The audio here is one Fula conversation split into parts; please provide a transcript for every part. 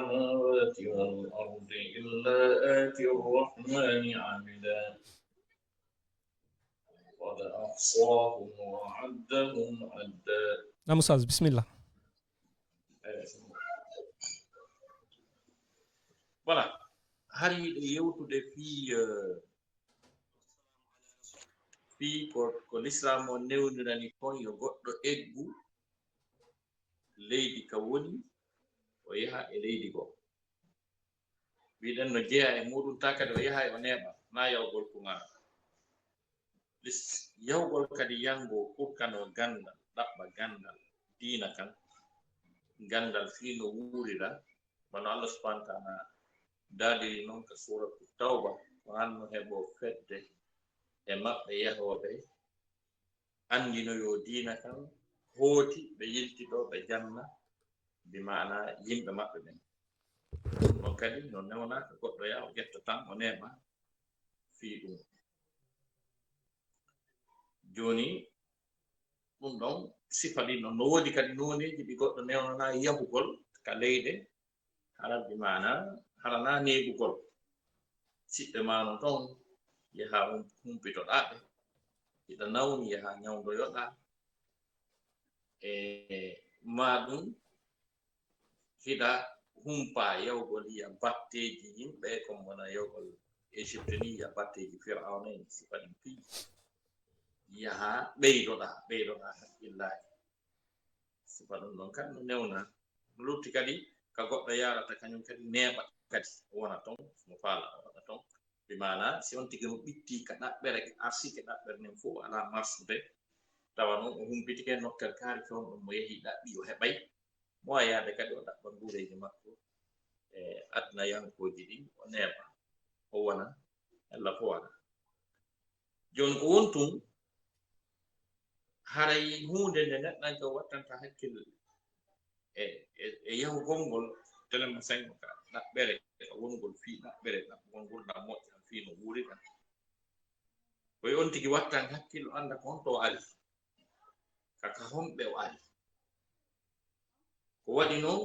السماوات والأرض إلا آتي الرحمن عبدا قد أحصاهم وعدهم عدا. نعم أستاذ، بسم الله. Voilà. Hari yewtude fii ko l'islam o newnirani kon yo goɗɗo eggu leydi ka woni o yaha e leydi goo. Wiɗen no jeeya e muɗum ta kadi o yaha o neeɓa na yawgol kuŋal. Yawgol kadi yango ɓurkano gandal, ɗaɓɓa gandal diina kan, gandal fii no wuurira bano Allah subhanahu wa ta'ala daadiri noon ka suratu tawba ko hanno heɓo fedde e maɓɓe yahoɓe andino yo diina kan hooti ɓe yiltiɗo ɓe janna bi maana yimɓe maɓɓe ɓen. ɗum kadi no newna ko goɗɗo ya o ƴetta tan o neeɓa fii ɗum. Joni ɗum ɗon sifa ɗi no woodi kadi noneji ɗi goɗɗo newnana yahugol ka leyde hara bi maana harana neɓugol siɓɓe mano ton yaha humpitoɗaɓe hiɗa nawni yaha ñawdoyoɗa e maɗum hiɗa humpa yawgol yiya batteji yimɓe comme wona yawgol Égypte ni yiya batteji Fir'auna en sifa ɗin piiji yaha ɓeydoɗa hakkillaji sifa ɗum ɗon kadi no newna lutti kadi ka goɗɗo yarata kañum kadi neeɓa kadi wona ton no faala waɗa ton bi maana si on tigi no ɓitti ka ɗaɓɓere arsike ɗaɓɓere nden fof ala marsude tawa noon o humpitike nokkel kaari fewn ɗum mo yehi ɗaɓɓi o heɓay mo wa yaade kadi o ɗaɓɓa guureji makko e aduna yankoji ɗi o neeɓa o wona Allah fo waɗa. Joni ko wontum haray hunde nde neɗɗanke o wattanta hakkille e yahugol ngol telema sango ka ɗaɓɓere wongol fii ɗaɓɓere ɗaɓɓugol gurdam moƴƴam fii no wuurida koye on tigi wattan hakkillo anda ko honto o ari kaka homɓe o ari ko waɗi noon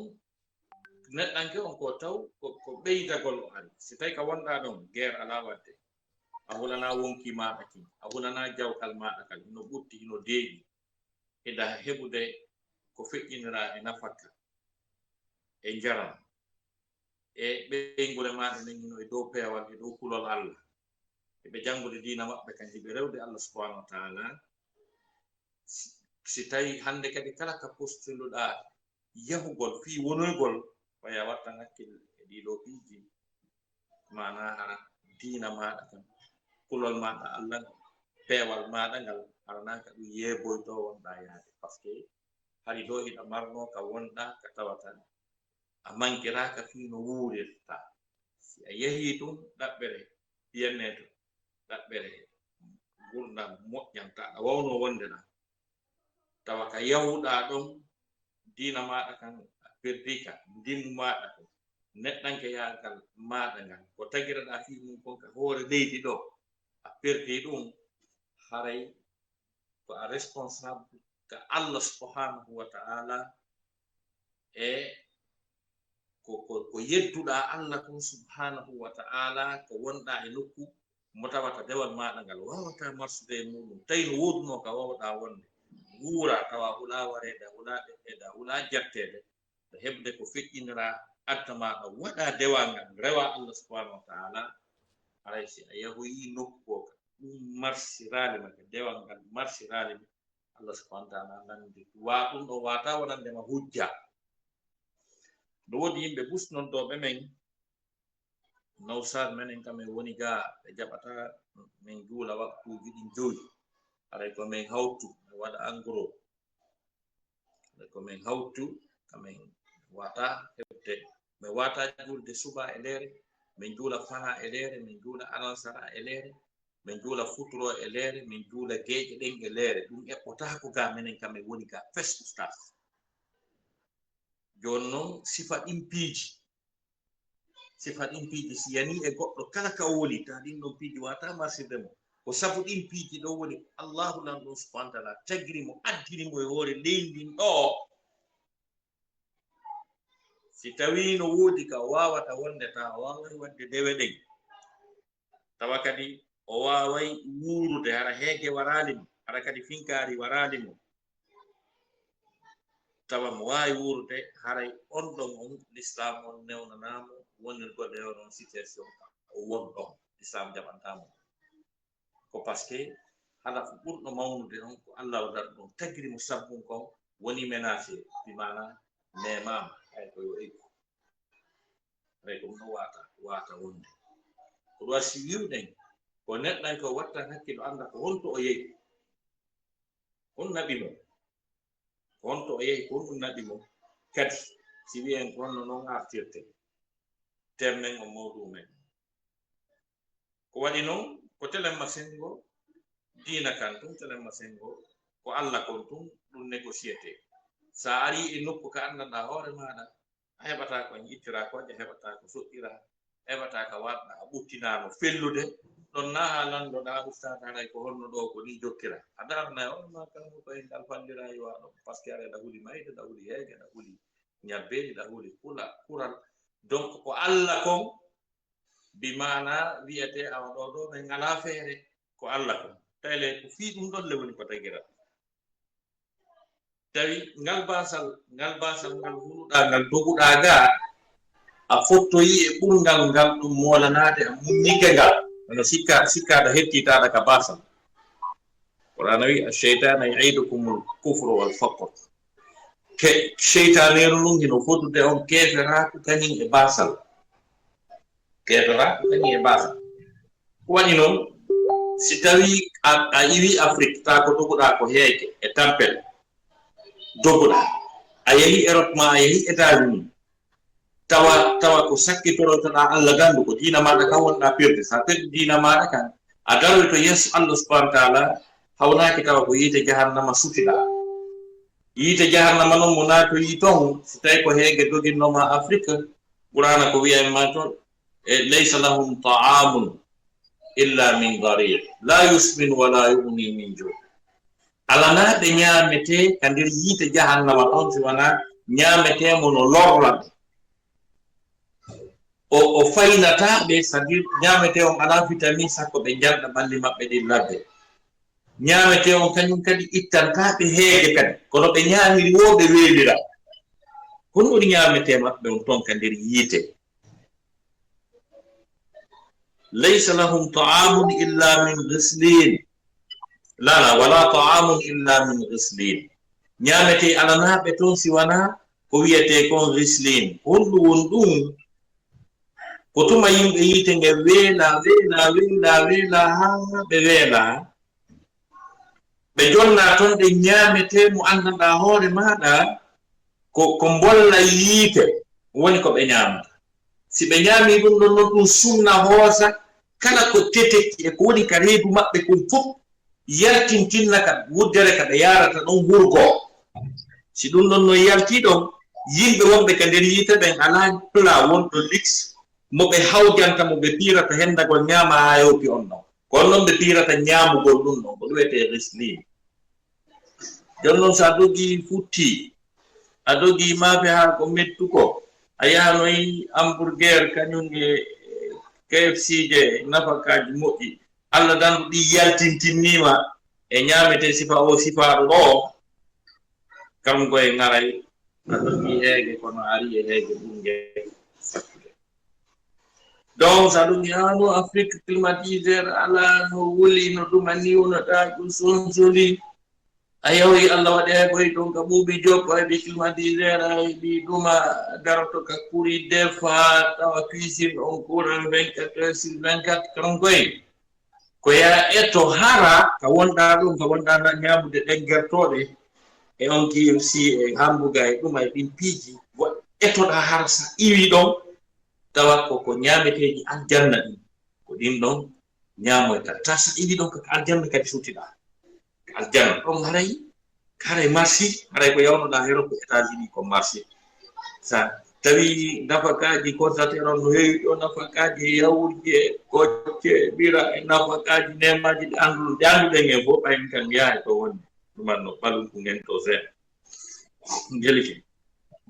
neɗɗanke on ko taw ko ɓeydagol o ari si tawi ka wonɗa ɗon guerre ala wadde a hulana wonki maɗa kin a hulana jawkal maɗa kal no ɓutti no deeƴi eda heɓude ko feƴƴinira e nafakka e jaram e ɓeygure maɗa nengino e dow peewal e dow kulol Allah eɓe janngude diina maɓɓe kanji ɓe rewde Allah subhanahu wa ta'ala. Si tawi hande kadi kala ka postuloɗa yahugol fii wonoygol waya wattan hakkille e ɗiɗo piiji mana hara diina maɗa kan kulol maɗa Allah peewal maɗa ngal haranaka ɗum yeeboyto wonɗa yaade par ce que hari ɗo hiɗa marno ka wonɗa ka tawata a mankiraka fii no wuurirta si a yehi ɗum ɗaɓɓere piyanneto ɗaɓɓere gurdam moƴƴanta a wawno wondeɗa tawa ka yahuɗa ɗon diina maɗa kan a perdika ndimmu maɗa ko neɗɗanke yagal maɗa ngal ko tagiraɗa fii mum kon ka hoore leydi ɗo a perdi ɗum haray ko a responsable ka Allah subhanahu wa ta'ala e ko yedduɗa Allah kon subhanahu wa ta'ala ko wonɗa e nokku mo tawata dewal maɗa ngal wawata marsude e muɗum tawi no woduno ka wawɗa wonde wuura tawa hula wareede hula ɗeɗɗede hula jattede to heɓde ko feƴƴinira adda maɗa waɗa dewal ngal rewa Allah subhanahu wa ta'ala haray si a yahoyi nokku o ɗum marsirali make dewal ngal marsirali Allah subhanahu wa ta'ala nandi wa ɗum ɗo wata wonandema hujja. No woodi yimɓe busnontoɓe men nawsar menen kamen woni ga ɓe jaɓata min juula waktuji ɗin joyi haray ko min hawtu mi waɗa engros haray ko min hawtu kamin wata heɓde mi wata julde suba e leere min juula fana e leere min juula alansara e leere min juula futuro e leere min juula geeƴe ɗen e leere ɗum eɓɓotako ga menen kamen woni ga fes ustaf. Joni noon sifa ɗin piiji si yani e goɗɗo kala ka woni ta ɗin ɗon piiji wata marsirde mo ko sabu ɗin piiji ɗo woni Allahu lan ɗum subhanahu wa ta'ala tagiri mo addiri mo e hoore leydi ɗo si tawi no woodi ka wawata wonde ta wawai wadde dewe ɗen tawa kadi o wawai wurude hara heege warali mo hara kadi finkari warali mo tawa mo wawi wurude haray on ɗon on l'islam on newnanamo wonirgoɗe o ɗon situation o won ɗon l'islam jaɓantamo ko par ce que hala ko ɓurɗo mawnude on ko Allah waɗat ɗum tagiri mo sabbum kon woni menacé bi mana nemama hay ko yo eggu hay ɗum no wata wonde ko ɗo si wiwɗen ko neɗɗan ko watta hakkilo anda ko honto o yehi on naɓi mo ko honto o yehi ko ɗum naɓi mo kadi si wiyen ko honno noon artirte temmen o mawɗumen ko waɗi noon ko telemma sengo dina kan tum telemma sengo ko Allah kon tum ɗum négociété sa ari e nokku ka anndanɗa hoore maɗa a heɓata ko jittira koje heɓata ko soɗɗira heɓata ka waɗɗa a ɓuttinano fellude ɗon na ha landoɗa ustata haray ko honno ɗo ko ni jokkira a darna onma kanko koye ngal fallira yo waɗo par ce que aɗa huuli mayde ɗa huuli heege ɗa huuli ñabbeji ɗa huuli kural donc ko Allah kon bi mana wiyete awa ɗo ɗo ɓe ngala feere ko Allah kon tawle ko fii ɗum ɗon le woni ko tagira tawi ngal basal ngal hunuɗa ngal doguɗa ga a fottoyi e ɓurgal ngal ɗum molanade a munnike ngal ono sikkaɗa hettitaɗa ka basal qur'ana wi ash-shaytanu ya'idukumul kufra wal faqr ke shaytaneru ɗum hino fottude on keferaku kañum e basal keferaku kañum e basal ko waɗi noon si tawi a iwi Afrique ta ko doguɗa ko heege e tampel doguɗa a yehi Europe ma a yehi États-Unis tawa ko sakkitorotoɗa Allah gandu ko dina maɗa kan wonɗa perde sa perdi dina maɗa kan a daroy to yeeso Allah subhanahu wa ta'ala hawnaki tawa ko yiite jahannama sutiɗa yiite jahannama noon mo naatoyi toon so tawi ko heege doginnoma Afrique Qur'ana ko wiya ma toon e laysa lahum ta'amun illa min darir la yusmin wala yughni min ju' alana ɓe ñaamete ka nder yiite jahannama toon si wona ñaametemo no lorra o faynata ɓe c'est-à-dire ñaamete on ala vitamine sakko ɓe jarɗa ɓalli maɓɓe ɗi ladde ñaamete on kañum kadi ittanta ɓe heege kadi kono ɓe ñaamiri wo ɓe weelira kono woni ñaamete maɓɓe on toon ka nder yiite laysa lahum ta'amun illa min ghislin la wala ta'amun illa min ghislin ñaamete alanaɓe toon si wona ko wiyete kon ghislin honɗum won ɗum ko tuma yimɓe yiite nge weela ha ɓe weela ɓe jonna toon ɗe ñaamete mo anndanɗa hoore maɗa ko mbolla yiite woni ko ɓe ñaamata si ɓe ñaami ɗum ɗon noon ɗum sumna hoosa kala ko teteki e ko woni ka reedu maɓɓe kon fof yaltintinna ka wuddere ka ɓe yarata ɗon hurgo si ɗum ɗon no yalti ɗon yimɓe wonɓe ka nder yiite ɓen ala pla wonɗo lix mo ɓe hawjanta mo ɓe pirata hendagol ñaama ha yewti on ɗon kono noon ɓe pirata ñaamugol ɗum ɗon ko ɗuwete risli jon noon so a dogi futti a dogi maafe ha ko mettuko a yahanoyi hamburger kañum e KFC je nafakaji moƴƴi Allah dandu ɗi yaltintinnima e ñaamete sifa o sifaɗo ɗo kam koye ngaray a dogi heege kono ari e heege ɓunge donc sa ɗum yano Afrique climatisére ala no wuli no ɗuma niwnoɗa ɗum sonsoli a yahoyi Allah waɗi hay koye ɗon ka ɓuuɓi joppo heɓi climatisére heɓi ɗuma daroto ka kuri defa tawa cuisine on kuran 24 heures sur 24 kan koye ko ya etto hara ka wonɗa ɗum ka wonɗa na ñamude ɗen gertoɗe e on KFC e hamburger e ɗuma e ɗin piiji ettoɗa hara sa iwi ɗon tawa ko ñaameteji aljanna ɗin ko ɗin ɗon ñaamoyta ta sa iwi ɗon kaka aljanna kadi sutiɗa aljanna ɗon haray marché haray ko yawnoɗa hero ko États-Unis ko marché sa tawi nafakaji constater on no heewi ɗo nafakaji yawurje gocce ɓira e nafakaji nemaji ɗe anduɗen e fof ɓayen kan yaha to woni ɗumanno ɓalum ko ngen to sen jeliki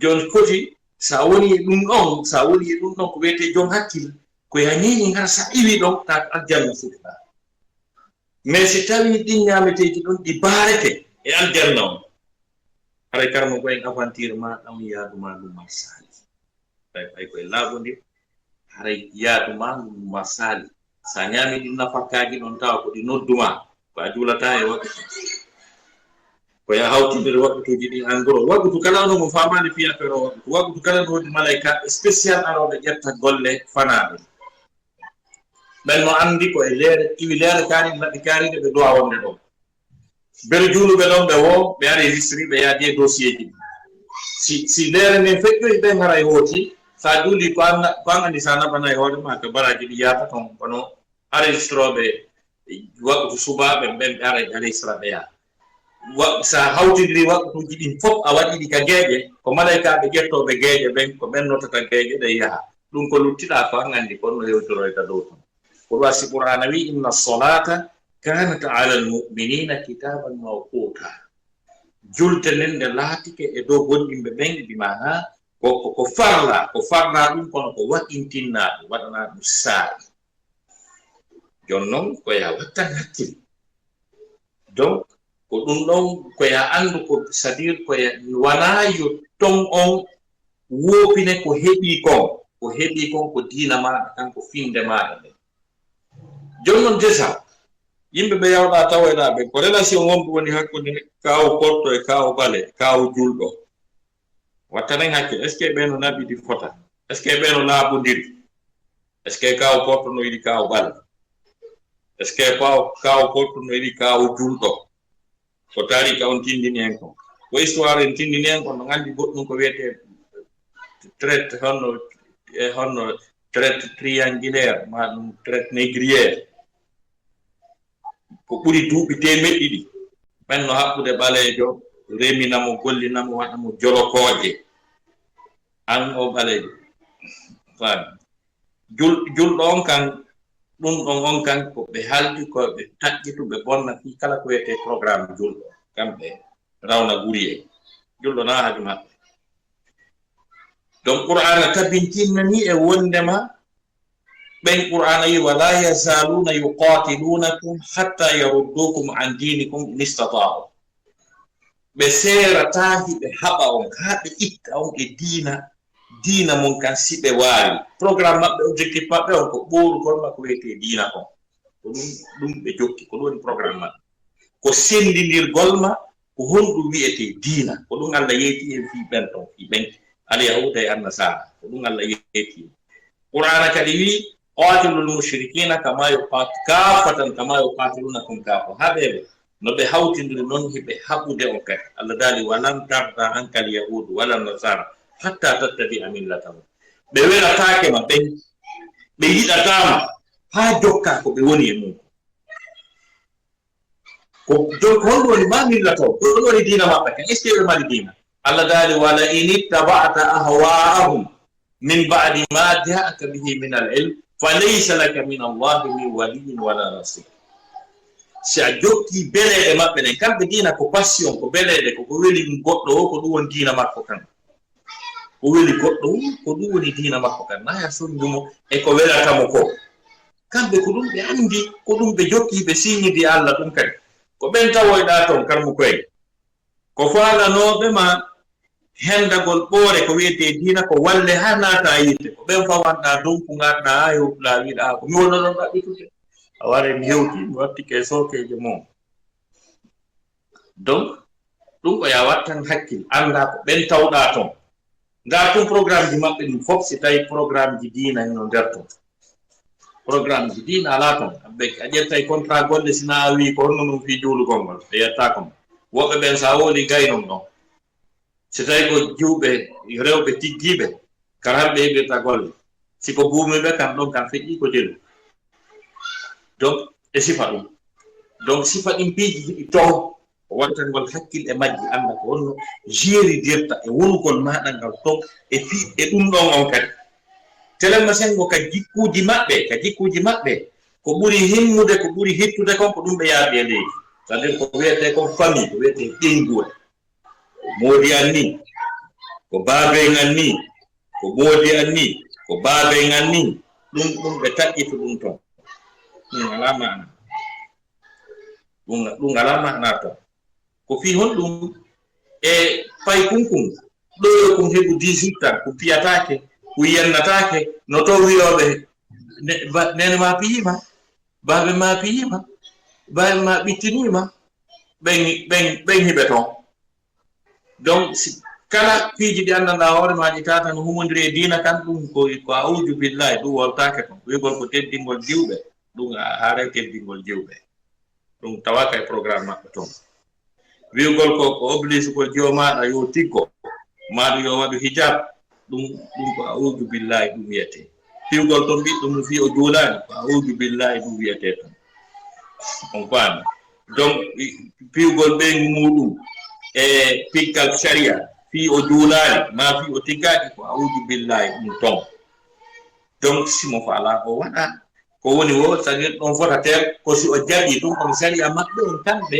joni foti sa woni dum don sa woni dum don ko wete jom hakkil ko yani ngar sa iwi don ta aljanna futa mais si tawi din nyameteji don di barete e aljanna on hay karmo ko en aventure ma dam yaadu ma dum masali ay ko labondi hay yaadu ma dum masali sa nyami din nafakaaji non taw ko di nodduma ba julata e wakati ko ya hawtinde wakatuji di angoro wakatu kala no mo famani fiya pero wakatu kala no malaika spécial arobe jetta golle fanaade ben no andi ko e leere iwi leere kaari labbi kaari de do awonde do bel julu be don be wo be ari registri be yaadi dossier ji si leere ne fekko be ngara e hoti sa duli ko andi sana bana e hoore ma ko baraji di yaata ton kono aristrobe waktu suba be ben ara aristra be ya wa sa hawtidiri waktuji din fop a wadi di ka geje ko malaika be getto be geje ben ko ben notata geje de ya dum ko luttida ko ngandi ko no hewtoro ta do ton ko wasi qur'ana wi inna as-salata kanat 'ala al-mu'minina kitaban mawquta jultenen de latike e do gondimbe ben bi mana ko farla dum kono ko wakintinna wadana dum sa jonnon ko ya watta hakkil donc ko dum don ko ya andu ko sadir ko ya wana yo ton on wopine ko hebi kon ko dina ma kan ko finde ma jonnon desa yimbe be yawda taweda be ko relation won woni hakkunde kaw porto e kaw bale kaw juldo wattane hakkil est ce que be no nabi di fota est ce que be no labundiri est ce que kaw porto no yidi kaw bale est ce que kaw porto no yidi kaw juldo ko tari ka on tindini en ko histoire en tindini en ko no ngandi goddum ko wete traite honno traite triangulaire ma dum traite négrière ko buri duubi temeddi ben no hakkude balejo reminamo gollinamo wadamo jolokoje an o balejo fam jul don kan dum on kan ko be haldi ko be tajjitu be bonna fi kala ko wete programme juldo kambe rawna guriye juldo na hajuma donc qur'ana tabintinna ni e wondema ben qur'ana yi wala yazaluna yuqatilunakum hatta yaruddukum an dinikum in istata'u be sera tahi be haba on habe itta on e dina mon kan sibe wari programme mabbe objectif mabbe on ko boru kon mako wete dina kon dum be jokki ko woni programme ko sendindir golma ko hondu wiete dina ko dum Allah yeti e fi bento fi ben ali yahuda e annasara ko dum Allah yeti qur'ana kadi wi qatilul mushrikeena kama yuqatiluna kama yuqatilunakum kafa habe no be hawtindir non hibe habude on kadi Allah dali walam tarda ankal yahud wala nasara hatta tattabi'a millatahum be wela taake ma be yidatama ha jokka ko be woni e mum ko don woni ma millataw ko woni dina mabbe kan istibe ma dina Allah dali wala in ittaba'ta ahwa'ahum min ba'di ma ja'aka bihi min al-ilm falaysa laka min Allah min waliyyin wala nasir sa jokki belede mabbe ne kambe dina ko passion ko belede ko weli goddo ko dum won dina makko kan o weli goddo ko dum woni dina makko kan na ya sondumo e ko welata mo ko kambe ko dum be andi ko dum be jokki be signi di Allah dum kadi ko ben tawoyda ton karmu koy ko faala no be ma hendagol boore ko wiete dina ko walle hanata yitte ko ben fawanda dum ko ngadda ayo la wiida ko mi wono non baddi tuti aware mi hewti mi watti ke sokeje mom donc dum ko ya wattan hakkil anda ko ben tawda ton da ton programme di mabbe dum fop si tay programme di dina no derto programme di dina ala ton abbe ajetta e contrat golle sina wi ko non fi julu gongol e yatta kom wobe ben sa woli gaynon non si tay ko jube rewbe tiggibe karambe be ta golle si ko buumi be kam don kan feji ko jelu donc e sifa dum donc sifa din piji to wontan gol hakkil e majji anda ko wonno jeri dirta e wonugol maada ngal to e fi e dum don on kadi telema sengo ka jikkuji mabbe ko buri himmude ko buri hittude kon ko dum be yaabe leegi c'est-à-dire ko wete ko famille ko wete denguwa modi anni ko baabe nganni ko boodi anni ko baabe nganni ɗum ɓe taƴƴito ɗum ton ɗum ala mana ɗum ala mana ton ko fi hon ɗum e pay kunkum ɗo ko heɓu 18 ans ko piyatake ko yennatake no to wiyoɓe nene ma piyima baabe ma piyima baabe ma ɓittinima ɓen hiɓe ton donc kala piiji ɗi anndanɗa hoore maji tatan humodiri e diina kan ɗum ko audu billahi ɗum woltake ton wigol ko teddingol jiwɓe ɗum haare teddingol jiwɓe ɗum tawaka e programme maɓɓe ton wigol ko oblige ko jomaɗa yo tiggo maɗo yo waɗu hijab ɗum ko audu billahi ɗum wiyete fiwgol ton ɓiɗɗo mum fi o juulani ko audu billahi ɗum wiyete ton on faami donc fiwgol ɓeygu muɗum e piggal sharia fi o juulani ma fi o tiggaki ko audu billahi ɗum ton donc simo faala o waɗa ko woni wo sagir ɗon fotatel ko si o jaɓi ɗum kono sharia maɓɓe on kamɓe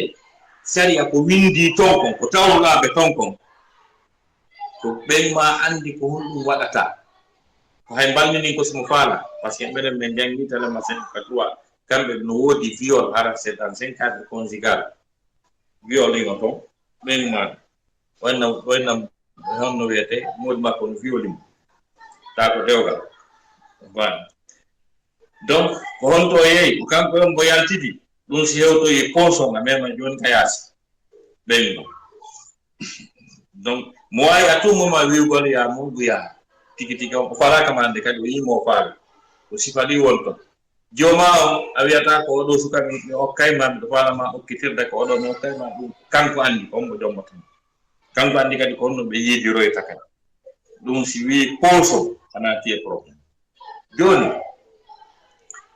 sharia ko windi ton kon ko tawlaɓe ton kon ko ɓen ma andi ko honɗum waɗata ko hay mballini ko simo faala par ce que ɓenen ɓe jangi telema 53 kamɓe no woodi viol hara c'est dans un cadre conjugal viol ino ton ɓen ma wayna honno wiyete moodi makko no violimo ta ko dewgal voilà donc ko honto yeeyi ko kanko on mbo yaltidi ɗum si hewtoyi ponson a mema joni ka yaasi ɓenno donc mo wawi à tout moment wiwgol ya mo wiya tigi tigi o faraka mande kadi o yimo faali o sifaɗi won ton joma o a wiyata ko oɗo sukami mi okkayma miɗo falama okkitirde ko oɗo mi okkayma ɗum kanko andi on mo jommata kanko andi kadi ko honno ɓe yiidiroyta kadi ɗum si wi ponson ana tiye probléme joni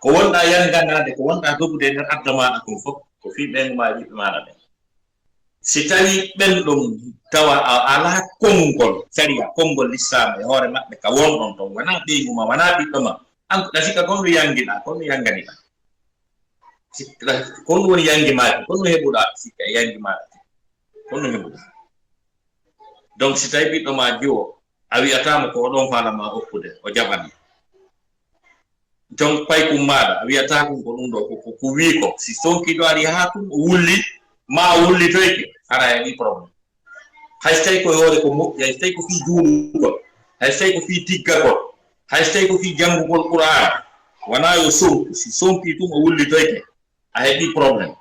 ko wonɗa yanganade ko wonɗa dogude nder adda maɗa ɗum fof ko fi ɓen ma yiɓe maɗa ɓen si tawi ɓen ɗum tawa ala konngol sharia konngol lissama e hoore maɓɓe ka wonɗon ton wona ɓeyguma wona ɓiɗɗo ma an ko sika konno yangiɗa konno yanganiɗa sikka konno woni yangi maɗa konno heɓuɗa sikka e yangi maɗa konno heɓuɗa donc si tawi ɓiɗɗo ma jiwo a wiyatamo ko oɗon falama hokkude o jaɓani donc paykum maɗa a wiyata ɗum ko ɗum ɗo ko wi ko si sonkiɗo ari ha tum o wulli ma wullitoyke ara heɓi probléme hay so tawi ko hoore ko moƴƴi hay so tawi ko fi juulugol hay so tawi ko fi tiggagol hay so tawi ko fi janngugol qur'an wona yo sonku si sonki tum o wullitoyke a heɓi probléme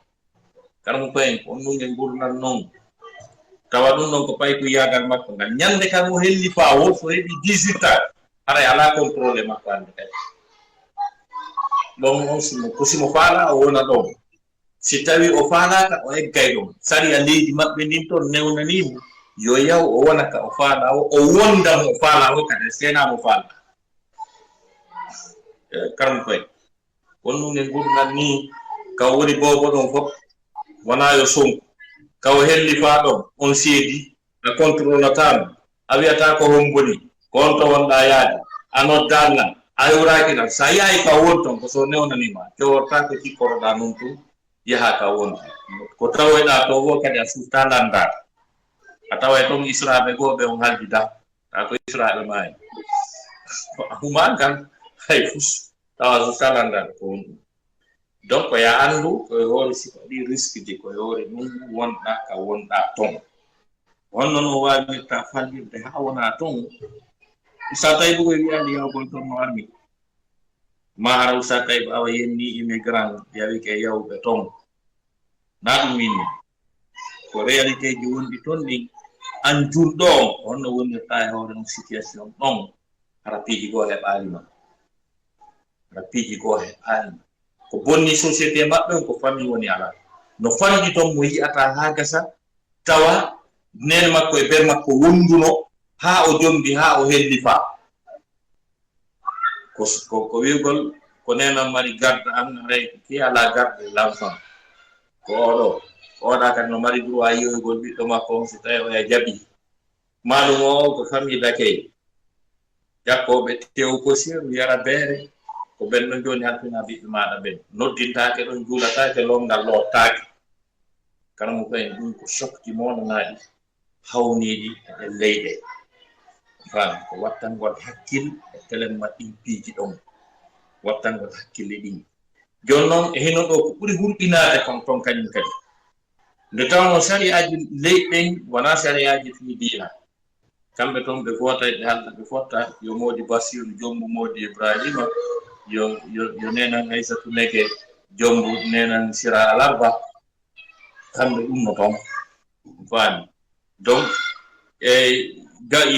kala mo payen ko on ɗum nge gurnan noon tawa ɗum ɗon ko payi ko yagal makko ngal ñande kam o helli fawol so heɓi 18 ans aray ala contrôlé makko hande kadi ɗon on simo faala o wona ɗon si tawi o faalaka o eggay ɗum saria leydi maɓɓe ndin toon newnanimo yo yaw o wona ka o faala o wonda mo faala o kadi senamo faala karam koye won ɗum en gurnan ni kaw woni bobo ɗon fof wona yo sonku kaw helli faa ɗon on seedi a contrôlatamo a wiyata ko homboni ko on to wonɗa yaade a noddallan a hewraki ɗam sa yahi ka wonton ko so newnanima keworta ko cikkoroɗa noon tum yaha ka wonto ko taweɗa to wo kadi a sufta landade a tawa toon israɓe goɓe on haljida ta ko israɓe maayi a humagal hay fus tawa sufta landade ko won ɗum donc ya andu koye hoore siko ɗi risque ji koye hoore ɗum wonɗa ka wonɗa ton honno no wawirta fallirde ha wona ton sa tawi ɓogoye wiyande yawgol toon no armi ma hara usa tawi awa yenni immigrant yawi ke yawɓe ton na ɗum winni ko réalité ji wonɗi toon ɗi an julɗo on honno wonirta e hoore on situation ɗon hara piiji goo heɓalima hara piiji goo heɓalima ko bonni société maɓɓe ko famille woni ala no fanɗi toon mo yiyata ha gasa tawa nene makko e ber makko wonduno ha o jombi ha o helli fa ko wiigol ko nenan mari garde an aray ki ala garde l'enfant ko oɗa kadi no mari droit yiyoygol ɓiɗɗo makko on so tawi oya jaɓi maɗum o ko famille d'accueil jakkoɓe tew kosir yara beere ko ɓenɗo joni halfina ɓiɓɓe maɗa ɓen noddintake ɗon juulatake longal lottake kala mo kayen ɗum ko choc ji monanaɗi hawniɗi e leyɗe ko wattangol hakkil e telemma ɗin piiji ɗon wattangol hakkille ɗin jon noon e heno ɗo ko ɓuri hulɓinaade kon ton kañum kadi nde tawno sariyaji leyɗen wona sariyaji fi diina kamɓe toon ɓe fota ɓe halda ɓe fotta yo Modi Basiru jommu Modi Ibrahima yo nenan Aissatu Neke jommu nenan Sira Alarba kamɓe ɗum no toon faami donc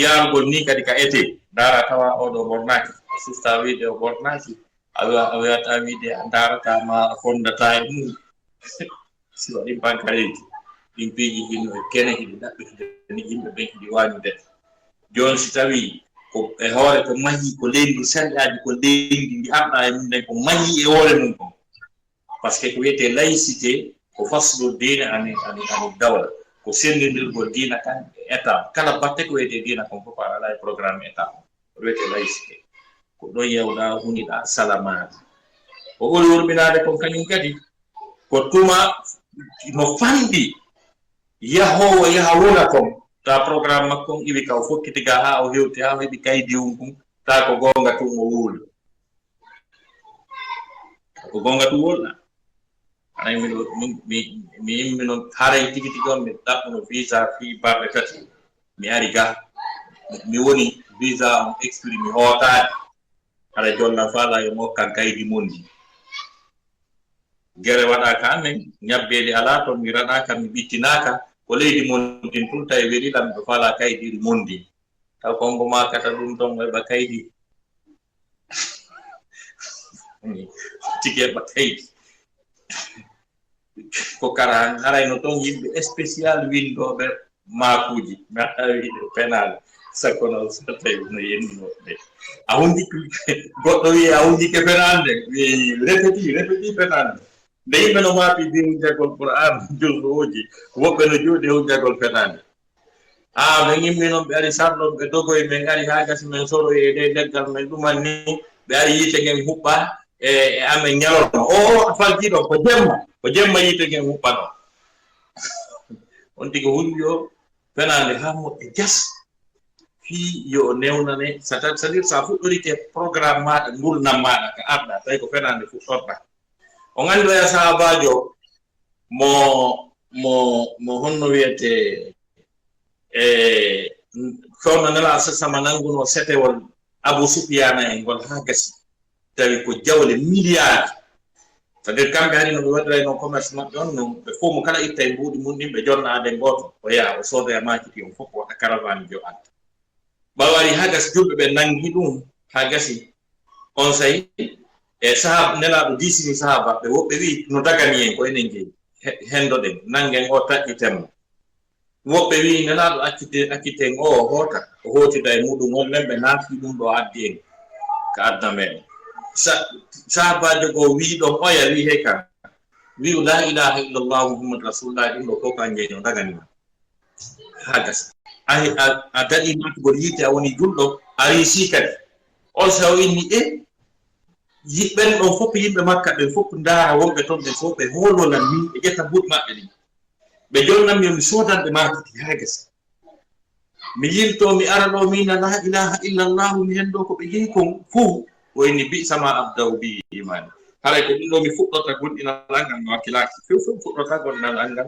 yaarugol ni kadi ka ete dara tawa oɗo bornaki susta wiide o bornaki a wiyata wiide a darata ma a fondata e mum si waɗi bankareji ɗin piiji hino e kene hiɗi ɗaɓɓitude ni yimɓe ɓen hiɗi wañude joni si tawi ko e hoore ko mahi ko leydi sariyaji ko leydi ndi arɗa e mum nden ko mahi e hoore mum kon par ce que ko wiyete laïcité ko faslu diine ani dawla ko sendidirgol diina kan e état kala batte ko wiyete diina kon fof aɗa ala e programme état ko wiyete laïcité ko ɗon yewɗa huniɗa salamaade o ɓuri wurɓinade kon kañum kadi ko tuma no fanɗi yahowo yaha wona kon ta programme makko on iwi ka o fokkitiga ha o hewti ha o heɓi kaydi kum ta ko gonga tum o wuuli ko gonga tum wolɗa anay mi yimmi noon haray tigi tigi on mi ɗaɓɓuno visa fi balɗe tati mi ari ga mi woni visa on expiri mi hootaade haɗa jonna faala yo mokkan kaydi mondi gere waɗaka amen ñabbeli ala toon mi raɗaka mi ɓittinaka ko leydi mondin tum tawi weriɗam ɓe faala kaydiɗi mondi taw kongo makata ɗum ton heɓa kaydi tigi heɓa kaydi ko kara arayno toon yimɓe spécial windoɓe makuji mi aɗa wiide pénal sakkono so tawi no yenninoɓe a hundiki goɗɗo wiye a hundike penande répéti penande nde yimɓe no maapi din jagol Qur'an julɗoji woɓɓe no juuɗe jagol penande ɓe yimɓe noon ɓe ari sarɗon ɓe dogoye men ari ha gasi men soroye e nde leggal men ɗuman ni ɓe ari yiite gen huɓɓa e amen ñalorno o faltiɗo ko jemma yiite gen huɓɓano on tigi hunjo penande ha moƴƴe jas fi yo newnane c'est-à-dire sa fuɗɗorite programme maɗa gurdam maɗa ka arɗa tawi ko penande fuɗɗorɗa on andi oya sahabajo mo honno wiyete fewno nela sasama nanguno setewol Abou Soufiane en gol ha gasi tawi ko jawle milliard c'est-à-dire kamɓe hani no ɓe waɗirayno commerce maɓɓe on no ɓe fof mo kala itta e mbuuɗi mum ɗin ɓe jonnade goto o yaha o sooda e makiti on fof o waɗa caravane jo adda ɓawari ha gasi julɓe ɓe nangi ɗum ha gasi on sayi e sahaba nelaɗo disini sahaba ɓe woɓɓe wi no dagani en ko enen jeeyi hendoɗen nangen o taƴƴitenmo woɓɓe wi nelaɗo acciten o hoota o hootida e muɗum on men ɓe naati ɗum ɗo addi en ko adna meɗen sahabajo go wi ɗon oya wi hey kan wi la ilaha illallah muhammad rasulullah ɗum ɗo fof kan jeeyi no daganima ha gasa a daɗi matugol yiite a woni julɗo a riisi kadi on so inni ɓen ɗon fof yimɓe makka ɓen fof ndaara wonɓe toon ɓen fof ɓe holonan min ɓe ƴetta buuɗi maɓɓe ɗin ɓe jonnanmi yomi sodanɓe makiti ha gasa mi yilto mi ara ɗo mina la ilaha illallah mi hen ɗo ko ɓe jeeyi kon fof o inni bi sama abdaw bi imani haray ko ɗum ɗo mi fuɗɗota gonɗinal angal no hakkilaki few fuɗɗota gonɗinal angal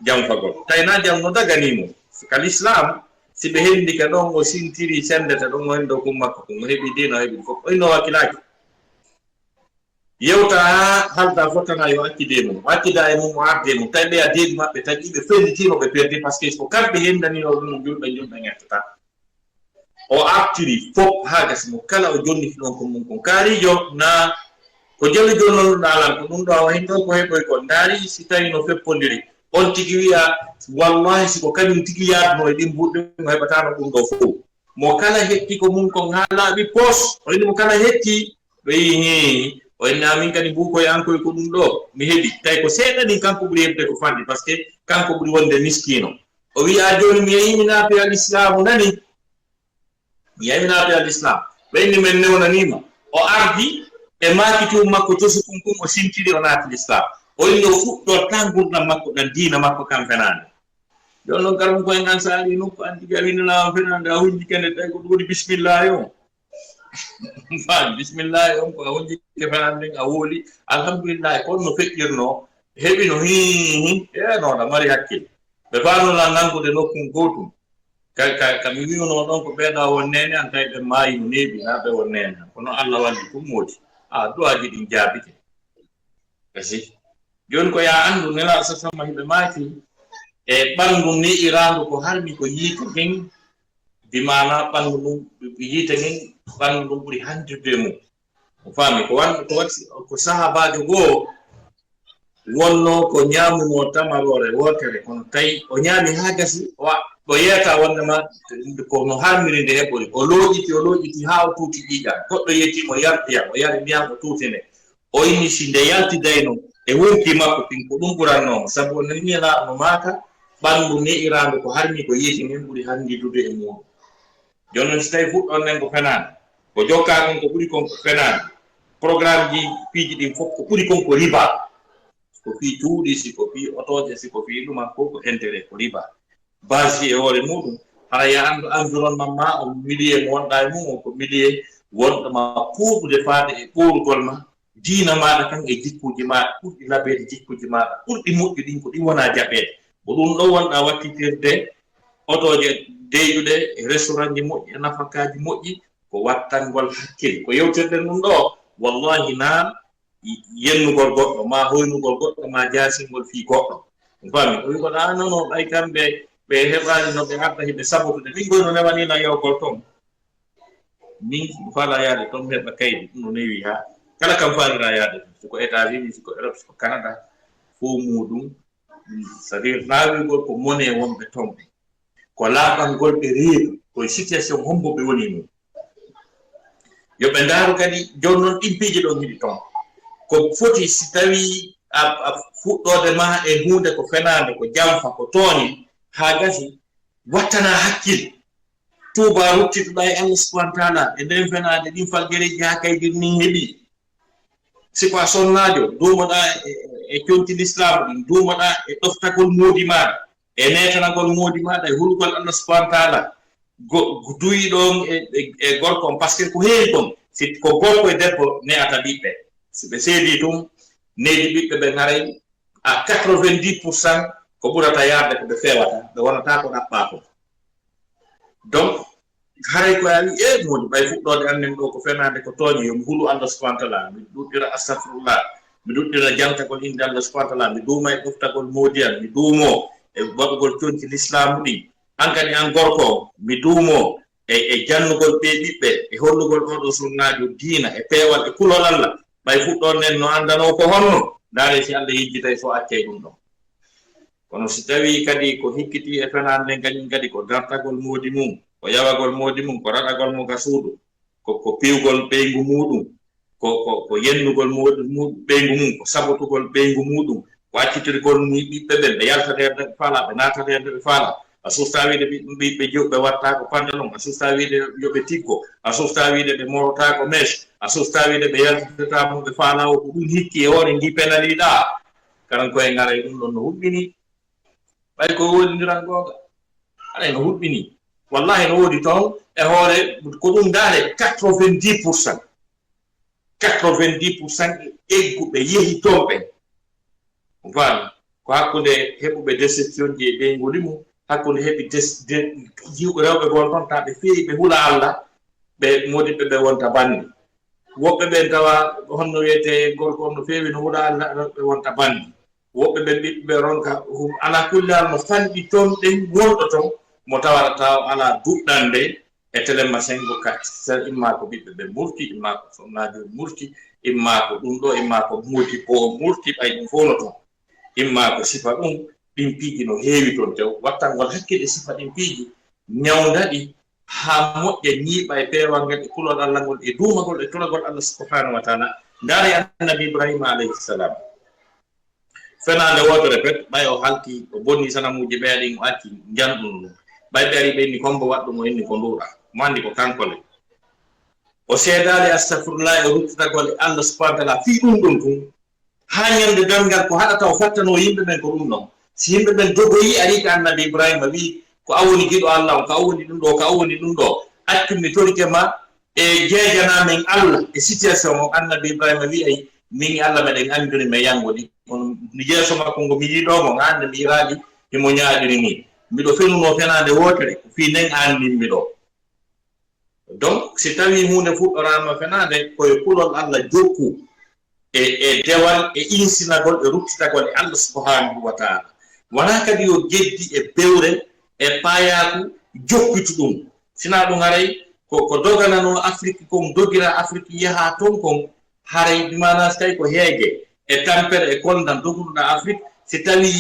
jamfagol tawna jam no daganimo ka l'islam si ɓe hendi ka ɗon o sintiri sendete ɗon o hen ɗo kum makko ko mo heɓi dina o heɓi fof oyno hakkilaki yewta halda fottana yo hakkide mum hakkida e mum o arde mum tawi ɓe a deeɗi maɓɓe tagi ɓe fellitino ɓe perdi par ce que ko kamɓe hendanino ɗum julɓe ŋettata o artiri fof ha gasi mo kala o jonniti ɗon ko mum kon kaarijo na ko joli jonnonuɗa alan ko ɗum ɗo a hen ɗo ko heɓoy ko ndaari si tawi no feppodiri on tigi wiya wallahi siko kañum tigi yaadno e ɗin mbuɗɗi mo heɓatano ɗum ɗo fof mo kala hetti ko mum kon ha laaɓi pos o inni mo kala hetti ɓe yi o inni amin kadi mbukoye an koye ko ɗum ɗo mi heɓi tawi ko seeɗa ni kanko ɓuri heɓde ko fanɗi par ce que kanko ɓuri wonde miskino o wiya joni mi yeyimi naafi al islamu nani mi yeyimi naafi al islam ɓe inni men newnanima o ardi e makitum makko tosu kum o simtiri o naati l'islam o inni o fuɗɗo tan gurdam makko ɗan diina makko kam fenande Don non karam ko en ansari no ko andi gawina la fenanda hunji kende tay ko dudi bismillah yo. Fa bismillah on ko hunji ke fenande a woli alhamdulillah ko no fekkirno hebi no hi no da mari hakkil be fano la nangude nokkun gotum ka mi wi'uno ɗon ko ɓeeɗa won nene an tawi ɓe maayi no neeɓi na ɓe won nene kono Allah walli ɗum moodi du'aji ɗin jaabike kasi joni ko ya andu nela sasama hiɓe maaki e ɓanndu ni irandu ko harmi ko yiite gen bimana ɓanndu ɗum yiite gen ɓanndu ɗum ɓuri handirde mum o faami ko wati ko sahabajo goo wonno ko ñaamuno tamarore wotere kono tawi o ñaami haa gasi o yeeta wondema ko no harmiri nde heɓori o looƴiti haa o tuuti ƴiiƴa goɗɗo yettimo yartiyam o yari mbiyam o tuutine o inni si nde yaltidayno e wonki makko fin ko ɗum ɓurannoma sabu o naniyela no maaka ɓanndu ne'iraandu ko harmi ko yeeti nden ɓuri handidude e muɗum jooni noon so tawi fuɗɗon nen ko fenaande ko jokkaa kon ko ɓuri kon ko fenaande programme ji piiji ɗin fof ko ɓuri kon ko riba ko fii cuuɗi si ko fii otoje si ko fii ɗuma fof ko intérêt ko riba base e hoore muɗum hara ya andu environnement ma o milieu mo wonɗa e mum ko milieu wonɗoma puuɗude faade e ɓoorugol ma diina maɗa kan e jikkuji maɗa ɓurɗi labede jikkuji maɗa ɓurɗi moƴƴi ɗin ko ɗin wona jaɓede ko ɗum ɗo wonɗa wattitirde otoje deyɗuɗe e restaurant ji moƴƴi e nafakaji moƴƴi ko wattangol hakkille ko yewtirden ɗum ɗo wallahi nan yennugol goɗɗo ma hoynugol goɗɗo ma jasingol fii goɗɗo fami o wi ko nono ɓay kamɓe ɓe heɓani no ɓe arta hiɓe sabotude min goyno newanina yewgol toon min fala yaade toon heɓa kaydi ɗum no newi ha kala kam falira yaade siko États-Unis siko Europe siko Canada fo muɗum c'est à dire naawigol ko mone wonɓe toon ɓe ko laaɓangol ɓe reedu koye situation hombo ɓe woni mum yoɓe ndaaru kadi joni noon ɗin piiji ɗon hiɗi toon ko foti si tawi a fuɗɗode ma e hunde ko fenande ko jamfa ko tooni haa gasi wattana hakkille tuuba ruttituɗa e Allah subhanahu wa taala e nden fenade ɗin falgereji haa kaydir nin heɓi siko a sonnajo duumoɗa e conti l'islam ɗin duumoɗa e ɗoftagol moodi maɗa e netanagol moodi maɗa e hulgol Allah subhanahu wa taala duyi ɗon e gorkon par ce que ko heewi ɗon si ko gorko e debbo ne'ata ɓiɓɓe si ɓe seedi tum needi ɓiɓɓe ɓe ngaray à 90% ko ɓurata yarde ko ɓe fewata ɓe wonata ko ɗaɓɓa ko donc haray ko yawi e moni ɓay fuɗɗode annen ɗo ko fenade ko tooñi yomi hulu Allah subhanahu wa taala mi ɗuɗɗira astahfirullah mi ɗuɗɗira jantagol inde Allah subhanahu wa taala mi duuma e ɗoftagol moodiyan mi duumo e waɗugol conti l'islam ɗi an kadi an gorko mi duumo e jannugol ɓe ɓiɓɓe e hollugol oɗo sunnajo diina e peewal e kulol Allah ɓay fuɗɗon nen no andano ko honno ndaare si Allah yejjitay so accay ɗum ɗon kono si tawi kadi ko hikkiti e fenande gañum kadi ko dartagol moodi mum ko yawagol moodi mum ko raɗagol mo ga suudu ko piwgol ɓeygu muɗum ko yennugol ɓeygu mum ko sabotugol ɓeygu muɗum ko accitirgol ɓiɓɓe ɓen ɓe yaltatede ɓe faala ɓe natatede ɓe faala a sufta wiide ɓiɓɓe ɓe wattako pantalon a sufta wiide yoɓe tiggo a sufta wiide ɓe morotako mèche a sufta wiide ɓe yaltatamo ɓe faala o ko ɗum hikki e hoore ndi penaliɗa karan koye ngaray ɗum ɗon no huɓɓini ɓay ko wodindiran gonga aɗa no huɓɓini wallahi no woodi toon e hoore ko ɗum daade 90% egguɓe yehi toon ɓen faami ko hakkude heɓuɓe déception ji e ɓeygoli mum hakkude heɓi jiwɓe rewɓe gon toon ta ɓe feewi ɓe hula Allah ɓe modiɓɓe ɓe wonta banni woɓɓe ɓen tawa honno wiyete gorko on no feewi no hula Allah ɓe wonta banni woɓɓe ɓen ɓiɓɓe ɓe ronka ala kulli hal no fanɗi toon ɗen wonɗo toon mo tawata taw ala duɗɗande e télémachin ko kati imma ko ɓiɓɓe ɓe murti imma ko sonnajo murti imma ko ɗum ɗo imma ko murti po murti ɓay ɗum fof no toon imma ko sifa ɗum ɗin piiji no heewi toon tew wattangol hakkille sifa ɗin piiji ñawdaɗi haa moƴƴa ñiiɓa e peewal ngal e kulol Allah ngol e duumagol e tolagol Allah subhanahu wa taala ndaari annabi Ibrahima alayhi salam fenande wotere pet ɓay o halti o bonni sanamuji ɓeeɗin o acci janɗum ɗum ɓay ɓe ari ɓe inni kombo waɗɗum o inni ko nduuɗa mo anndi ko kankole o seedaali astahfirullah e ruttitagol e Allah subhanahu wa taala fii ɗum ɗon tun haa ñande darngal ko haɗata o fattano yimɓe ɓen ko ɗum ɗon si yimɓe ɓen dogoyi ari ka annabi ibrahima wi ko awoni giɗo allah ko awoni ɗum ɗo ko awoni ɗum ɗo accumi torike ma e jeejanamen allah e situation o annabi ibrahima wi ay min allah meɗen andiri me yangoɗi on yeeso makko ngo mi yiɗomo hande mi yiraɗi himo ñaaɗiri ni miɗo fenuno fenade wotere ko fi nden andinmi ɗo donc si tawi hunde fuɗɗorama fenade koye kulol allah jokku e dewal e insinagol e ruttitagol e allah subhanahu wa taala wona kadi yo geddi e bewre e payaku jokkitu ɗum sina ɗum haray ko doganano afrique kon dogira afrique yaha ton kon haray mana tawi ko heege e tampere e koldan dogunuɗa afrique si tawi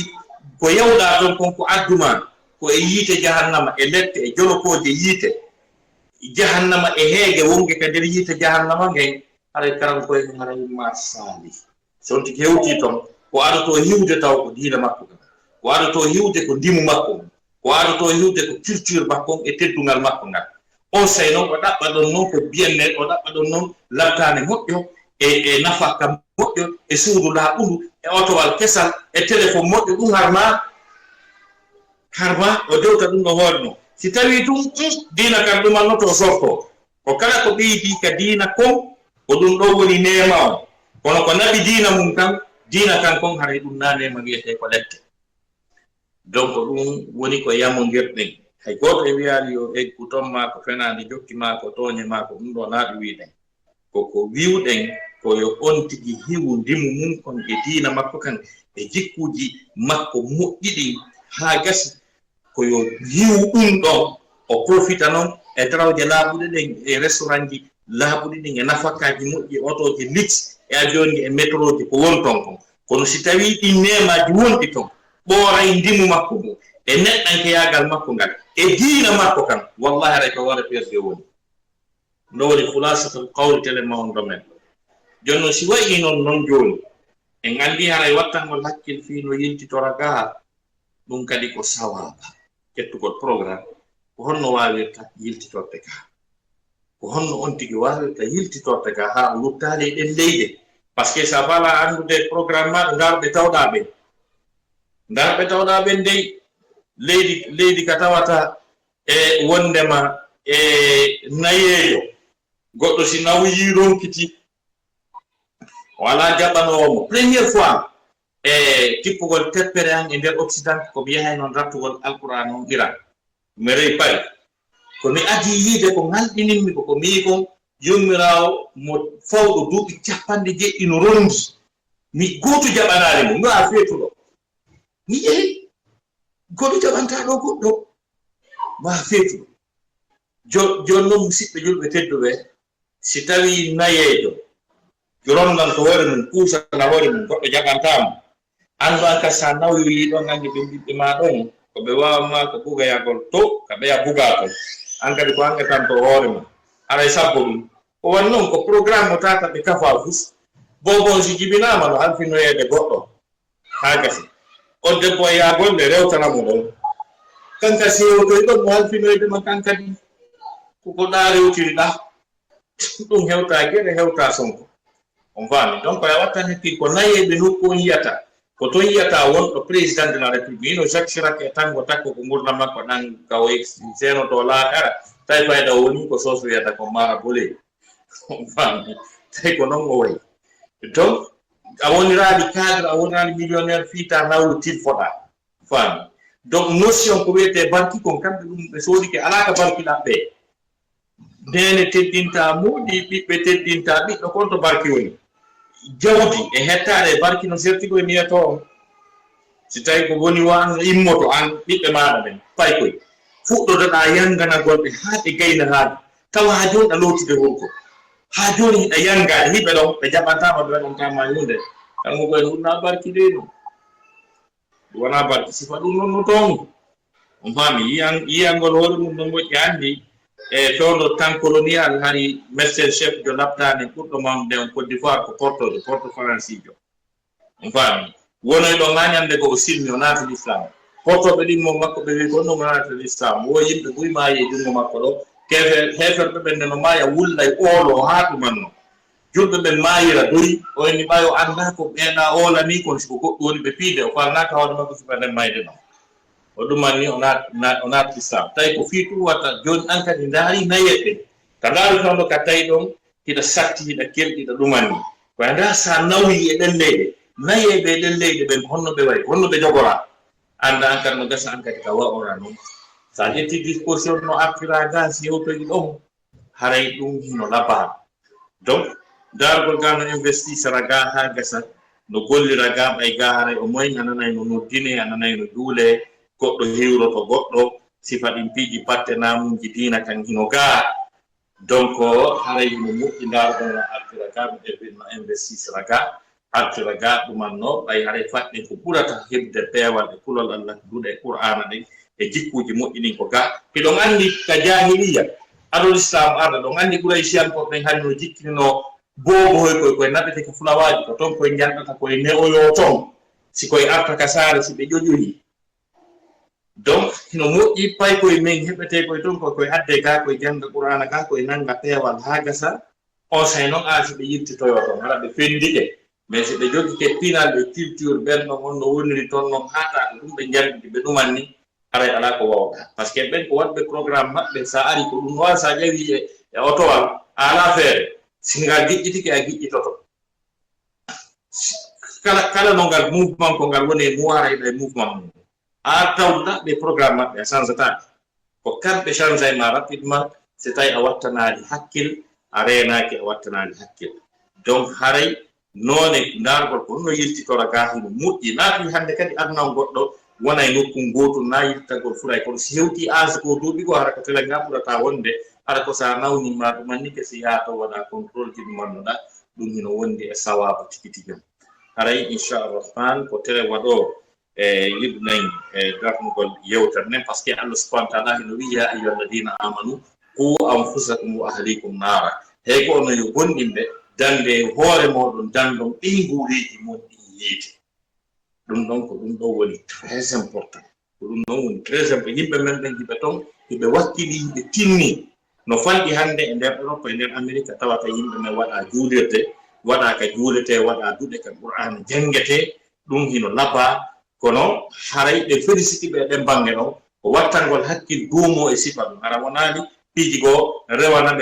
ko yawɗa ton kon ko adduma ko e yiite jahannama e lette e jolokoje yiite jahannama e heege wonge ka nder yiite jahannama ngey haray karam koye haray ma saali so tigi hewti ton ko aɗato hiwde taw ko diina makko ko aɗato hiwde ko ndimu makko ko aɗato hiwde ko culture makko e teddungal makko ngal on say noon o ɗaɓɓa ɗon noon ko biyenne o ɗaɓɓa ɗon noon labtane moƴƴo e nafaka moƴƴo e suudu laaɓundu e otowal kesal e téléphone moƴƴo ɗum harma o dewta ɗum no hoore no si tawi ɗum diina kan ɗumannoto sorto ko kala ko ɓeydi ka diina kon ko ɗum ɗo woni nema o kono ko naɓi diina mum kan diina kan kon haray ɗum na nema wiyete ko lette donc ɗum woni ko yamodirɗen hay goto e wiyali yo eggu ton ma ko fenade jokki ma ko toñe ma ko ɗum ɗo naɓe wiɗen koko wiwɗen koyo on tigi hiwu ndimu mum kon e diina makko kan e jikkuji makko moƴƴiɗi ha gasi koyo hiwu ɗum ɗon o profita noon e tarawje laaɓuɗe ɗen e restaurant ji laaɓuɗe ɗen e nafakaji moƴƴi otoje lix e avion ji e métro ji ko won ton kon kono si tawi ɗi nemaji wonɗi ton ɓooray ndimu makko mum e neɗɗankeyagal makko ngal e diina makko kan wallahi aray ko wara perde woni ndo woni khulasatul qawli tele mawdo men jonno si wayi non joni en andi haray wattangol hakkil fi no yiltitora ga ɗum kadi ko sawaba kettugol programme ko honno wawirta yiltitorte ga ko honno on tigi wawirta yiltitorte ga ha luttali ɗen leyɗe par ce que sa fala andude programme maɗo darɓe tawɗa ɓen dey leydi ka tawata e wondema e nayeejo goɗɗo si nawyi ronkiti wala jaɓanowomo première fois e tippugol teppere an e nder occident ko mi yahay noon rattugol alquran on iran mi rey pari komi adi yiide ko ngalɗininmi ko mii kon yummirawo mo fawɗo duuɓi 90 no rondi mi gooto jaɓanaade mo no a feetuɗo mi yehi goɗɗo jaɓanta ɗo goɗɗo ma feetuɗo joni noon musidɓe julɓe tedduɓe si tawi nayeejo rondan to hoore mum puusana hoore mum goɗɗo jaɓantamo andu an ka sa nawyoyi ɗon ange ɓe ɓiɓɓe ma ɗon ko ɓe wawama ko bugayagol to ka ɓeya buga ton an kadi ko ange tan to hoore mum aray sabbo ɗum o wan noon ko programme o tata ɓe kafa fus bobon si jibinama no halfinoyede goɗɗo ha gasi on debbo e yagolle rewtanamo ɗon kanka sewtoy ɗon mo halfinoyde ma kankadi koko ɗa rewtiriɗa ɗum hewta gueɗe hewta sonko on faami donc a wattan hakkil ko nayeɓe nokku on yiyata ko toon yiyata wonɗo président de la république no Jacques Chirac e tango takko ko gurdam makko ɗan kawoy senoto laakara tawi fayda woni ko sosoyata ko mara bole on faami tawi ko noon o wayi donc a woniraɗi cadre a woniraɗi millionnaire fiita nawlu tilfoɗa faami donc notion ko wiyete banque kon kamɓe ɗum ɓe soodi ke alaka barkiɗa ɓe nene teddinta muɗi ɓiɓɓe teddinta ɓiɗɗo kon to barki woni jawdi e hettade barki no sertigo e miyato on si tawi ko woni wan immoto an ɓiɓɓe maɗa ɓen pay koye fuɗɗotoɗa yanganagolɓe ha ɓe gayna haade tawa ha joni ɗa lowtude wonko ha joni hiɗa yangade hiɓe ɗon ɓe jaɓantama ɓe waɗantama hunde kanko koye ɗumna barki de ɗum wona barki sifa ɗum noon no toon on faami yiyangol hoore mum no moƴƴi anndi e fewno tan colonial hani médecin chef de labtane ɓurɗo mamde on Côte d'Ivoire ko porto francijo on faami wonoy ɗo ŋañande ko o silmi o naati l'islam portoɓe ɗin mo makko ɓe wi gonno mo naati l'islam wo yimɓe ɓuy maayi e junngo makko ɗo heferɓe ɓe nde no maaya wullay oolo haa ɗumanno julɓe ɓe maayira ɗoyi o ni ɓayo anda ko ɓeeɗa oola ni kon siko goɗɗo woni ɓe piide o falnaka hoore makko sifa nden mayde ɗon o ɗuman ni o naat islam tawi ko fii tum watta joni an kadi ndaari nayeɓɓe ka ndaari tawno ka tawi ɗon hiɗa satti hiɗa kelɗiɗa ɗuman ni ko anda sa nawi e ɗen leyɗe nayeɓe e ɗen leyɗe ɓen honno ɓe wayi honno ɓe jogora anda an kadi no gasa an kadi ka wa'ora noon sa ƴetti disposition no artira gas yewtoyi ɗon haray ɗum hino labba donc dargol ga no investi sara ga ha gasa no gollira ga ɓay ga haray o moy a nanay no noddine a nanay no juule goɗɗo hewroto goɗɗo sifa ɗin piiji batte namuji diina kan hino ga donc haray hino moƴƴi dargol no artira ga no investi sara ga artira ga ɗumanno ɓay haray faɗɗe ko ɓurata heɓde peewal e kulol allah duuɗa e qur'ana ɗen e jikkuji moƴƴinin ko ga hiɗon andi ka jahiliya adol islam arda ɗon andi ɓuray siyankoɓe ɓen hani no jikkinino boobohoy koye naɓete ko fulawaji ko toon koye janɗata koye ne'oyo toon si koye arta ka saare si ɓe ƴoƴoyi donc hino moƴƴi pay koye men heɓete koye toon koye adde ga koye janga qur'ana ga koye nanga peewal ha gasa on say noon an si ɓe yittitoyo toon hara ɓe fendiɗe mais si ɓe jogi ke pinal ɓe culture ɓen ɗon on no woniri toon noon hata ko ɗum ɓe janɗiɗi ɓe ɗuman ni haray ala ko wawɗa par ce que ɓen ko waɗɓe programme maɓɓe sa ari ko ɗum wawa sa ƴeewi e otowal ala feere singa giƴƴitike a giƴƴitoto kala no ngal mouvement ko ngal woni e muwarayɗa e mouvement mum a tawɗa ɓe programme maɓɓe a changetaki ko kamɓe change ma rapidement so tawi a wattanaali hakkil a reenaki a wattanaali hakkil donc haray noone ndargol ko no yiltitora ga hino moƴƴi naati hannde kadi aduna goɗɗo wona e nokku gotum na yiltitagol furay kono si hewti âge ko duuɓi ko hara ko tele nga ɓurata wonde hara ko sa nawnima ɗuman ni kesi yaata waɗa contrôle ji ɗumannoɗa ɗum hino wondi e sawabu tigi tigi haray inchallah ko tele waɗo e yiɗnayi e darnugol yewtere nden par ce que allah subahana taala hino wi ya ayyuha alladina amanu qu anfusakum wa ahlikum nara hey ko ono yo gonɗinɓe dande hoore moɗon dandon ɓeygureji mon ɗin yiite ɗum ɗon ko ɗum ɗo woni très important ko ɗum ɗon woni très important yimɓe men ɓen hiɓe toon hiɓe wakkili hiɓe tinni no falɗi hannde e nder Europe e nder Amérique tawata yimɓe men waɗa juulirde waɗa ka juulete waɗa duɗe ka qur'ana jangete ɗum hino labba kono haray ɓe félicité ɓe ɗen bange ɗon ko wattangol hakkil duumo e sifa ɗum hara wonani piiji goo rewana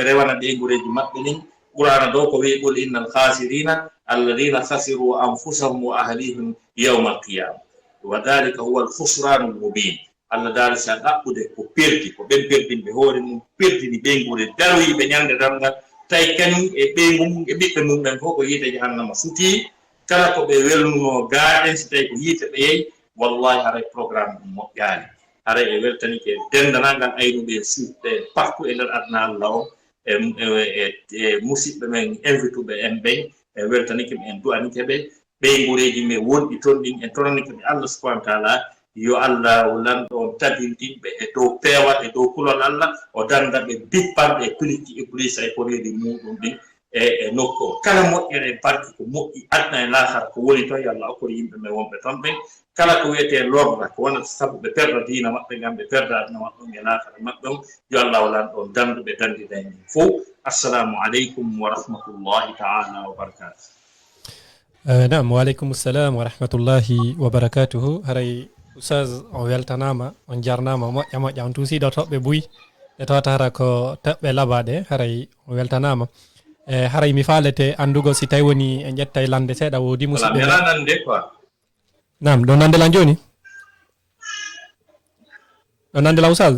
ɓeygureji maɓɓe ɗin qur'ana ɗo ko wi qul innal khasirina alladina khasiru anfusahum wa ahlihim yawma alqiyama wa dhalika huwa alkhusranu almubin allah daali sa ɗaɓɓude ko perdi ko ɓen perdinɓe hoore mum perdini ɓeygure daroyiɓe ñande darngal tawi kañum e ɓeygu mum e ɓiɓɓe mum ɓen fof ko yiite jahannama suti kala ko ɓe welnuno gaaɗen so tawi ko yiite ɓe yeyi wallahi haray programme ɗum moƴƴaani haray e weltanike dendanangal aynuɓe suɓɓe partout e nder aduna allah o e musidɓe men invituɓe en ɓen e weltanike ɓe en du'anike ɓe ɓeygureji men wonɗi toon ɗin en toranike ɓe allah subahana taala yo allah lanɗo on tabintinɓe e dow peewal e dow kulol allah o danda ɓe bippanɓe e piliki iblisa e ko reedi muɗum ɗin e nokku o kala moƴƴere e barke ko moƴƴi adna e lahara ko woni toon yo allah okkori yimɓe men wonɓe toon ɓen kala ko wiyete lorra ko wonata sabu ɓe perda diina maɓɓe ngam ɓe perda adna maɓɓe e lahara maɓɓe on yo allah o lanɗo on danduɓe dandida en ɗin fof assalamu aleykum wa rahmatullahi taala wa barakatuh. Naam, wa aleykum salam wa rahmatullahi wa barakatuhu. Haray Oustaz on weltanama on jarnama moƴƴa moƴƴa on tusiɗo toɓɓe buy ɗe tawata hara ko toɓɓe labaɗe haray on weltanama haray mi falete andugo si tawi woni e ƴetta e lande seeɗa woodi musidɓe nande quoi nam ɗo nande la joni ɗo nande la Oustaz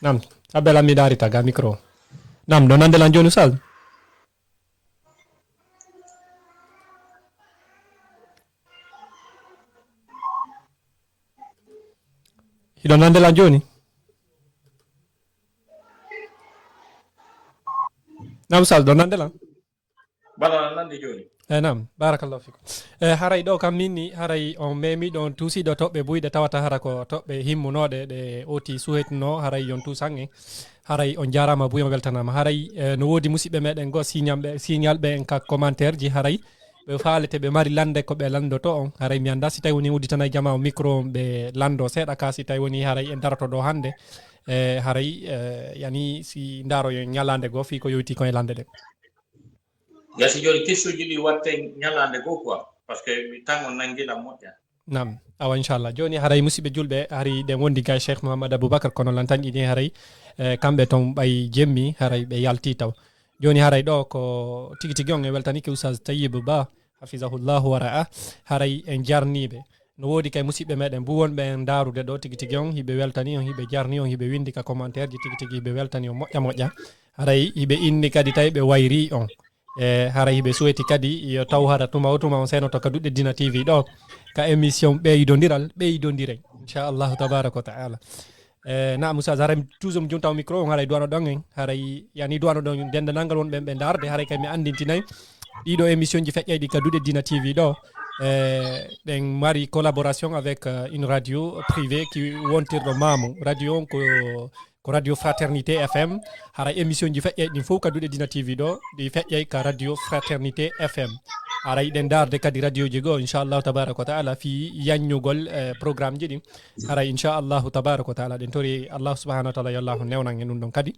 nam abbela mi darita ga micro nam ɗo nande la joni Oustaz hiɗo nande la joni nam Oustaz ɗo nande la bala nande joni nam barakallahu fikum haray ɗo kam minni haray on memiɗo on tusiɗo toɓɓe buyɗe tawata hara ko toɓɓe himmunoɗe ɗe oti suhetno haray yon tusange haray on jarama buy on weltanama haray no woodi musidɓe meɗen go signal ɓe en ka commentaire ji haray ɓe faalete ɓe mari lande ko ɓe landoto on haray mi anda si tawi woni udditanayi jama o micro ɓe lando seeɗa ka si tawi woni haray en daroto ɗo hannde haray yani si ndaro yo nyalande go fi ko yoti ko lande de gasi joni question ji ɗi watte ñalande go quoi parce que mi tango nangila moƴƴa nam awa inchallah joni haray musidɓe julɓe hari ɗen wondi ga cheikh mouhamadou aboubacar kono lantan ɗiɗi haray kamɓe ton ɓay jemmi haray ɓe yalti taw joni haray ɗo ko tigi tigi on e weltanike oustaz tayyib ba hafisahullahu wa ra'a haray en jarniɓe no wodi kay musidɓe meɗen bu wonɓe en darude ɗo tigi tigi on hiɓe weltani on hiɓe jarni on hiɓe windi ka commentaire ji tigi tigi hiɓe weltani on moƴƴa moƴƴa haray hiɓe inni kadi tawi ɓe wayri on haray hiɓe suweti kadi yo taw hara tuma o tuma on seno to ka duɗe dina tv ɗo ka émission ɓeydodiral inchallahu tabaraka wa taala na moussa haray toujours juntaw micro on haray duwano ɗon en haray yani duwano ɗon dendanalngal wonɓe ɓe darde haray kay mi andintinayi ɗiɗo émission ji feƴƴay ɗi ka duɗe dina tv ɗo ɓen mari collaboration avec une radio privée qui wontirɗo Mamou radio on ko radio fraternité fm hara émission ji feƴƴay ɗin fof ka duɗe dina tv ɗo ɗi feƴƴay ka radio fraternité fm ara yiɗen darde kadi radio ji goo inchallahu tabaraka wa taala fi yaññugol programme ji ɗin ara inchallahu tabaraka wa taala ɗen tori allahu subahanahu wa taala yo allahu newnan e ɗum ɗon kadi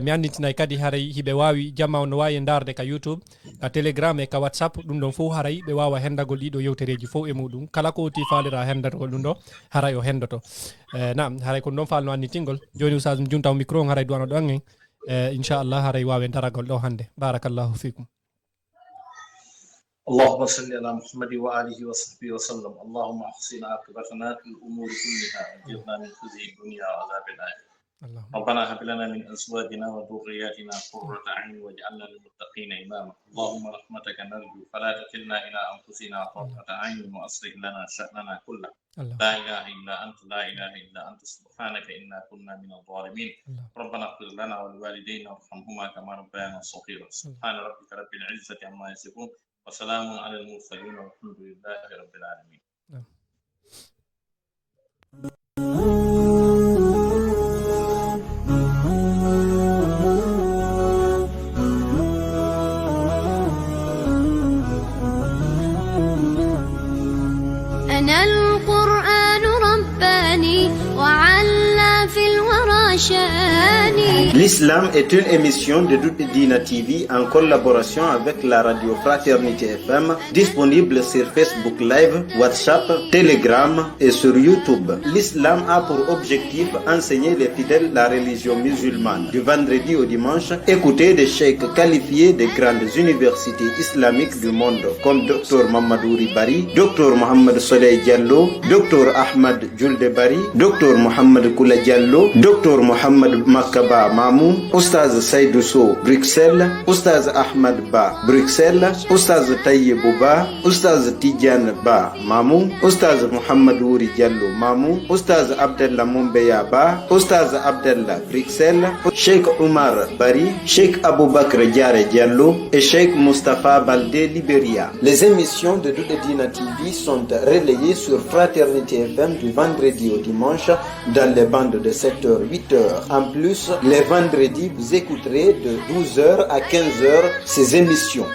mi andintinayi kadi haray hiɓe wawi jamma no wawi darde ka youtube ka telegram e ka whatsapp ɗum ɗon fof haray ɓe wawa hendagol ɗiɗo yewtereji fof e muɗum kala ko oti falira hendagol ɗum ɗo haray o hendoto nam haray ko ɗon falno anditingol joni usage juntaw micro on haray duwano ɗon en inchallah haray wawi daragol ɗo hande barakallahu fikum اللهم صل على محمد وآله وصحبه وسلم اللهم احسن عاقبتنا في الأمور كلها واجرنا من خزي الدنيا وعذاب الآخرة ربنا هب لنا من أزواجنا وذرياتنا قرة أعين واجعلنا للمتقين إماما اللهم رحمتك نرجو فلا تكلنا إلى أنفسنا طرفة عين وأصلح لنا شأننا كله لا إله إلا أنت لا إله إلا أنت سبحانك إنا كنا من الظالمين ربنا اغفر لنا ولوالدينا وارحمهما كما ربيانا صغيرا سبحان ربك رب العزة عما يصفون وسلام على المرسلين والحمد لله رب العالمين. أنا القرآن رباني وعلى في الورى شاني. L'islam est une émission de Dina TV en collaboration avec la radio Fraternité FM, disponible sur Facebook Live, WhatsApp, Telegram et sur YouTube. L'islam a pour objectif enseigner les fidèles la religion musulmane. Du vendredi au dimanche, écoutez des cheikhs qualifiés des grandes universités islamiques du monde comme Dr Mamadou Ribari, Dr Mohamed Soley Diallo, Dr Ahmad Julde Bari, Dr Mohamed Koula Diallo, Dr Mohamed Makaba Mamou, Oustaz Saïdou Sow, Bruxelles, Oustaz Ahmad Ba, Bruxelles, Oustaz Tayyibou Ba, Oustaz Tidiane Ba, Mamou, Oustaz Mohamed Ouri Diallo, Mamou, Oustaz Abdallah Mombeya Ba, Oustaz Abdallah, Bruxelles, Cheikh Oumar Bari, Cheikh Aboubakr Diaré Diallo et Cheikh Mustafa Baldé Libéria. Les émissions de Dina TV sont relayées sur Fraternité FM du vendredi au dimanche dans les bandes de 7h, 8h. En plus, les vendredis, vous écouterez de 12h à 15h ces émissions.